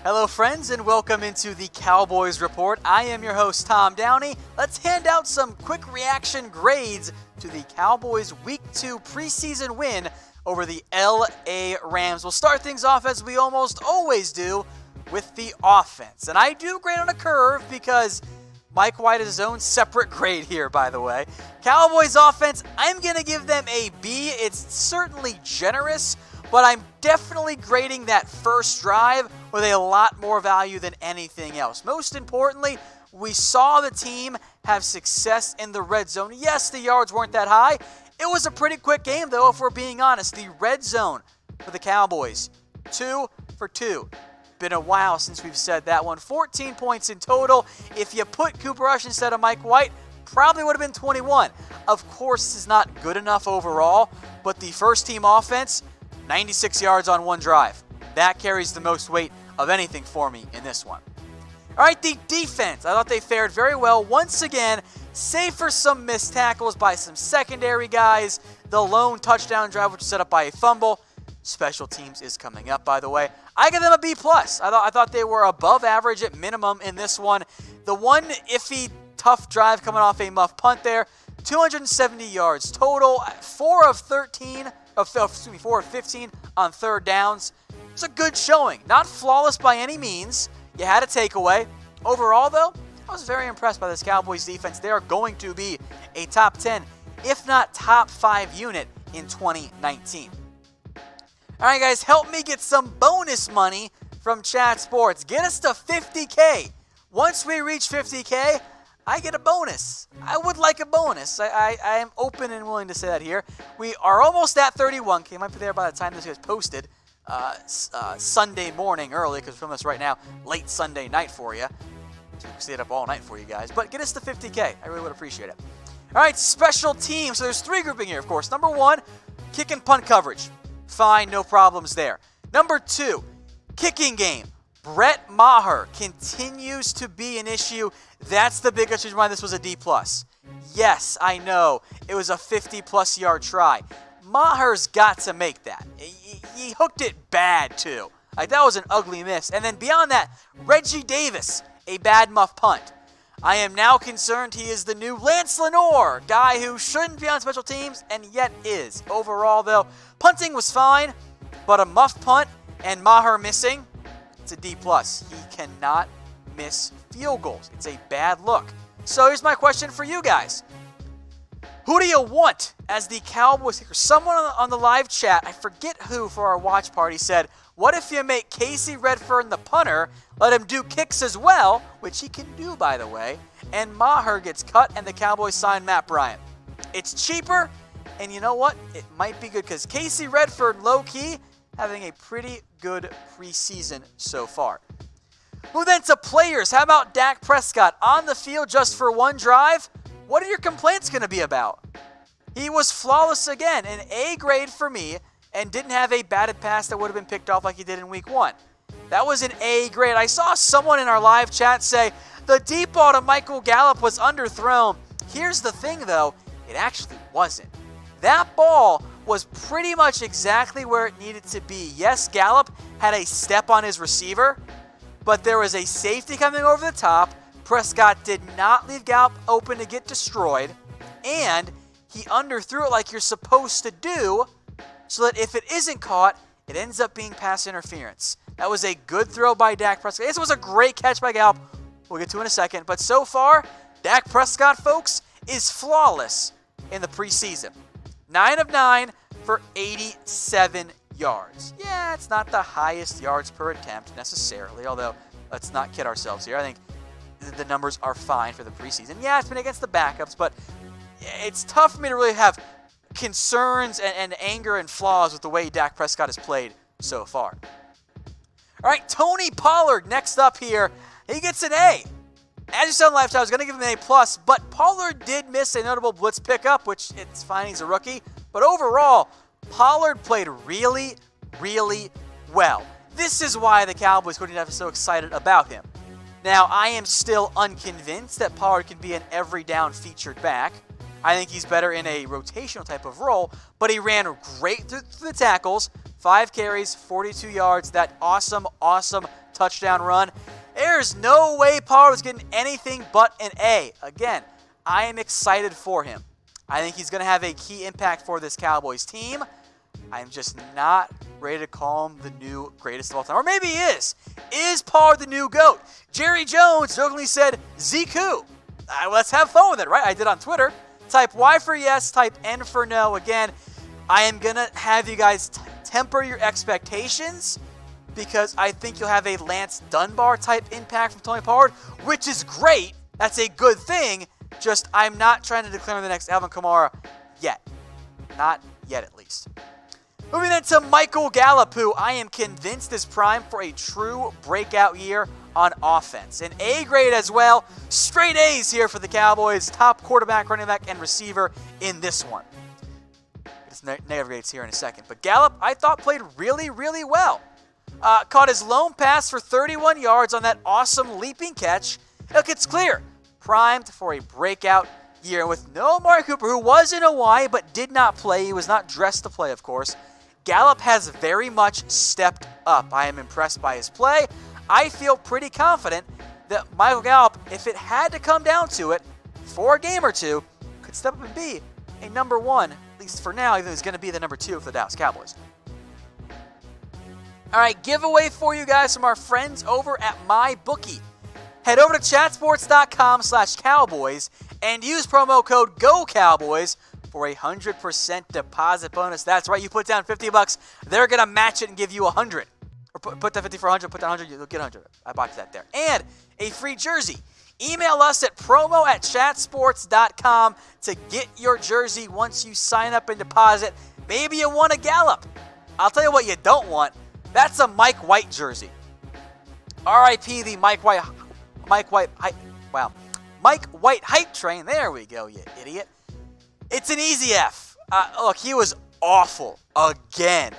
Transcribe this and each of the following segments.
Hello friends and welcome into the Cowboys Report. I am your host Tom Downey. Let's hand out some quick reaction grades to the Cowboys Week 2 preseason win over the LA Rams. We'll start things off as we almost always do with the offense. And I do grade on a curve because Mike White has his own separate grade here, by the way. Cowboys offense, I'm going to give them a B. It's certainly generous, but I'm definitely grading that first drive with a lot more value than anything else. Most importantly, we saw the team have success in the red zone. Yes, the yards weren't that high. It was a pretty quick game, though, if we're being honest. The red zone for the Cowboys, 2 for 2. Been a while since we've said that one. 14 points in total. If you put Cooper Rush instead of Mike White, probably would have been 21. Of course, this is not good enough overall, but the first team offense, 96 yards on one drive. That carries the most weight of anything for me in this one. All right, the defense. I thought they fared very well once again, save for some missed tackles by some secondary guys. The lone touchdown drive, which was set up by a fumble. Special teams is coming up, by the way. I give them a B+. I thought they were above average at minimum in this one. The one iffy, tough drive coming off a muff punt there. 270 yards total. 4 of 15 on third downs. It's a good showing. Not flawless by any means. You had a takeaway. Overall, though, I was very impressed by this Cowboys defense. They are going to be a top 10, if not top 5 unit in 2019. All right, guys, help me get some bonus money from Chat Sports. Get us to 50K. Once we reach 50K, I get a bonus. I would like a bonus. I am open and willing to say that here. We are almost at 31K. Might be there by the time this gets posted Sunday morning early, because we're filming this right now, late Sunday night for you. So we can stay up all night for you guys. But get us to 50K. I really would appreciate it. All right, special teams. So there's 3 grouping here, of course. Number 1, kick and punt coverage. Fine, no problems there. Number 2, kicking game. Brett Maher continues to be an issue. That's the biggest reason why this was a D+. Yes, I know. It was a 50-plus yard try. Maher's got to make that. He hooked it bad, too. Like, that was an ugly miss. And then beyond that, Reggie Davis, a bad muff punt. I am now concerned he is the new Lance Lenoir, guy who shouldn't be on special teams and yet is. Overall, though, punting was fine, but a muff punt and Maher missing, it's a D+. He cannot miss field goals. It's a bad look. So here's my question for you guys. Who do you want as the Cowboys kicker? Someone on the live chat, I forget who for our watch party, said, what if you make Casey Redfern the punter, let him do kicks as well, which he can do, by the way, and Maher gets cut and the Cowboys sign Matt Bryant? It's cheaper, and you know what? It might be good because Casey Redfern, low-key, having a pretty good preseason so far. Move then to players. How about Dak Prescott on the field just for one drive? What are your complaints going to be about? He was flawless again, an A grade for me, and didn't have a batted pass that would have been picked off like he did in week 1. That was an A grade. I saw someone in our live chat say the deep ball to Michael Gallup was underthrown. Here's the thing, though. It actually wasn't. That ball was pretty much exactly where it needed to be. Yes, Gallup had a step on his receiver, but there was a safety coming over the top. Prescott did not leave Gallup open to get destroyed, and he underthrew it like you're supposed to do, so that if it isn't caught, it ends up being pass interference. That was a good throw by Dak Prescott. This was a great catch by Gallup. We'll get to in a second. But so far, Dak Prescott, folks, is flawless in the preseason. 9 of 9 for 87 yards. Yeah, it's not the highest yards per attempt necessarily, although let's not kid ourselves here. I think the numbers are fine for the preseason. Yeah, it's been against the backups, but it's tough for me to really have concerns and anger and flaws with the way Dak Prescott has played so far. All right, Tony Pollard next up here. He gets an A. As you said in live chat, I was going to give him an A+, but Pollard did miss a notable blitz pickup, which it's fine, he's a rookie. But overall, Pollard played really, really well. This is why the Cowboys couldn't have been so excited about him. Now, I am still unconvinced that Pollard can be an every down featured back. I think he's better in a rotational type of role, but he ran great through the tackles, 5 carries, 42 yards, that awesome touchdown run. There's no way Pollard was getting anything but an A. Again, I am excited for him. I think he's going to have a key impact for this Cowboys team. I'm just not ready to call him the new greatest of all time. Or maybe he is. Is Pollard the new GOAT? Jerry Jones jokingly said, Ziku. Let's have fun with it, right? I did on Twitter. Type Y for yes, type N for no. Again, I am going to have you guys temper your expectations because I think you'll have a Lance Dunbar type impact from Tony Pollard, which is great. That's a good thing. Just I'm not trying to declare the next Alvin Kamara yet. Not yet, at least. Moving then to Michael Gallup, who I am convinced is primed for a true breakout year on offense. An A grade as well. Straight A's here for the Cowboys. Top quarterback, running back, and receiver in this one. It's negative grades here in a second. But Gallup, I thought, played really, really well. Caught his lone pass for 31 yards on that awesome leaping catch. Look, it's clear. Primed for a breakout year with no Amari Cooper, who was in Hawaii but did not play. He was not dressed to play, of course. Gallup has very much stepped up. I am impressed by his play. I feel pretty confident that Michael Gallup, if it had to come down to it, for a game or two, could step up and be a number one, at least for now, even though he's going to be the number two for the Dallas Cowboys. All right, giveaway for you guys from our friends over at MyBookie. Head over to chatsports.com/Cowboys and use promo code GOCowboys for a 100% deposit bonus. That's right, you put down $50, they're going to match it and give you 100. Or put that 50 for 100, put down 100, you'll get 100. I bought that there. And a free jersey. Email us at promo@chatsports.com to get your jersey once you sign up and deposit. Maybe you want a Gallup. I'll tell you what you don't want. That's a Mike White jersey. R.I.P. the Mike White hype train. There we go, you idiot. It's an easy F. Look, he was awful again.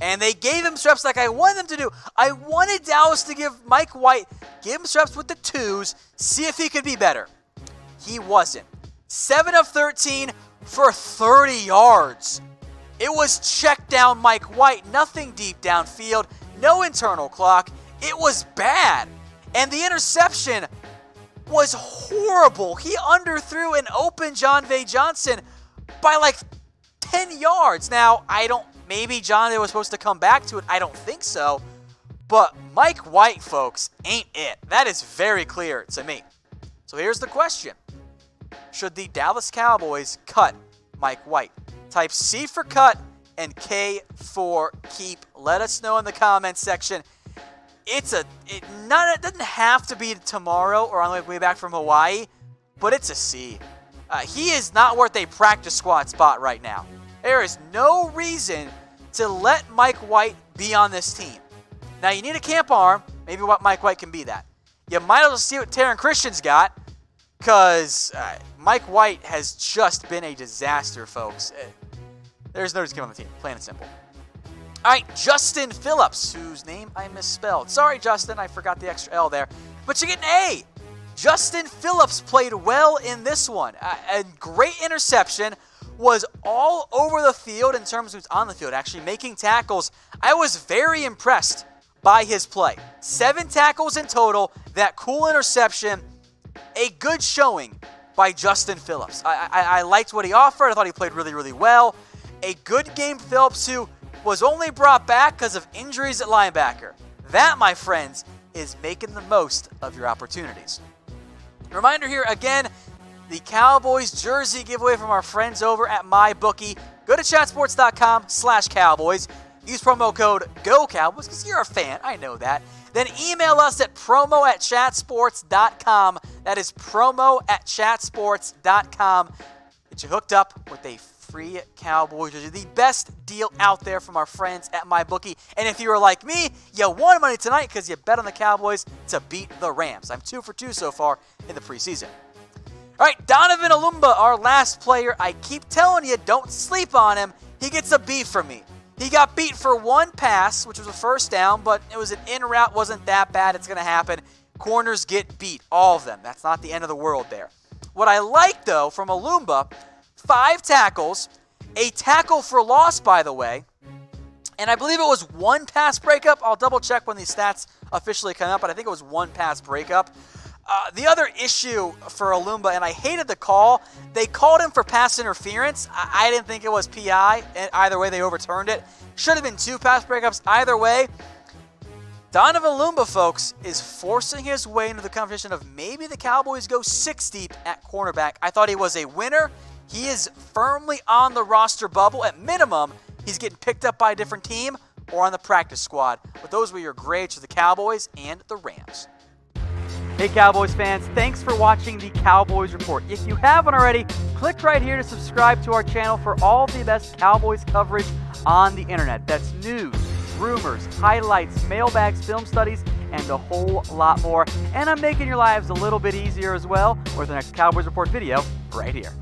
And they gave him reps like I wanted them to do. I wanted Dallas to give Mike White, give him reps with the twos, see if he could be better. He wasn't. 7 of 13 for 30 yards. It was check down Mike White, nothing deep downfield, no internal clock. It was bad. And the interception was horrible. He underthrew an open John V. Johnson by like 10 yards. Now, maybe John V. was supposed to come back to it. I don't think so. But Mike White, folks, ain't it. That is very clear to me. So here's the question. Should the Dallas Cowboys cut Mike White? Type C for cut and K for keep. Let us know in the comments section. It doesn't have to be tomorrow or on the way back from Hawaii, but it's a C. He is not worth a practice squad spot right now. There is no reason to let Mike White be on this team. Now, you need a camp arm. Maybe Mike White can be that. You might as well see what Taron Christian's got, because Mike White has just been a disaster, folks. There's no reason to keep him on the team, plain and simple. All right, Justin Phillips, whose name I misspelled. Sorry, Justin, I forgot the extra L there. But you get an A. Justin Phillips played well in this one. A great interception, was all over the field in terms of who's on the field, actually making tackles. I was very impressed by his play. 7 tackles in total, that cool interception, a good showing by Justin Phillips. I liked what he offered. I thought he played really, really well. A good game, Phillips, who was only brought back because of injuries at linebacker. That, my friends, is making the most of your opportunities. Reminder here, again, the Cowboys jersey giveaway from our friends over at MyBookie. Go to chatsports.com/Cowboys. Use promo code GOCowboys because you're a fan. I know that. Then email us at promo@chatsports.com. That is promo@chatsports.com. Get you hooked up with a free Cowboys jersey. The best deal out there from our friends at MyBookie. And if you were like me, you won money tonight because you bet on the Cowboys to beat the Rams. I'm 2 for 2 so far in the preseason. All right, Donovan Olumba, our last player. I keep telling you, don't sleep on him. He gets a B from me. He got beat for 1 pass, which was a first down, but it was an in route. Wasn't that bad. It's going to happen. Corners get beat, all of them. That's not the end of the world there. What I like, though, from Olumba, 5 tackles, a tackle for loss, by the way, and I believe it was 1 pass breakup. I'll double check when these stats officially come out, but I think it was one pass breakup. The other issue for Olumba, and I hated the call, they called him for pass interference. I didn't think it was PI, and either way they overturned it. Should have been 2 pass breakups either way. Donovan Olumba, folks, is forcing his way into the conversation of maybe the Cowboys go 6 deep at cornerback. I thought he was a winner. He is firmly on the roster bubble. At minimum, he's getting picked up by a different team or on the practice squad. But those were your grades for the Cowboys and the Rams. Hey Cowboys fans, thanks for watching the Cowboys Report. If you haven't already, click right here to subscribe to our channel for all the best Cowboys coverage on the internet. That's news, rumors, highlights, mailbags, film studies, and a whole lot more. And I'm making your lives a little bit easier as well with the next Cowboys Report video right here.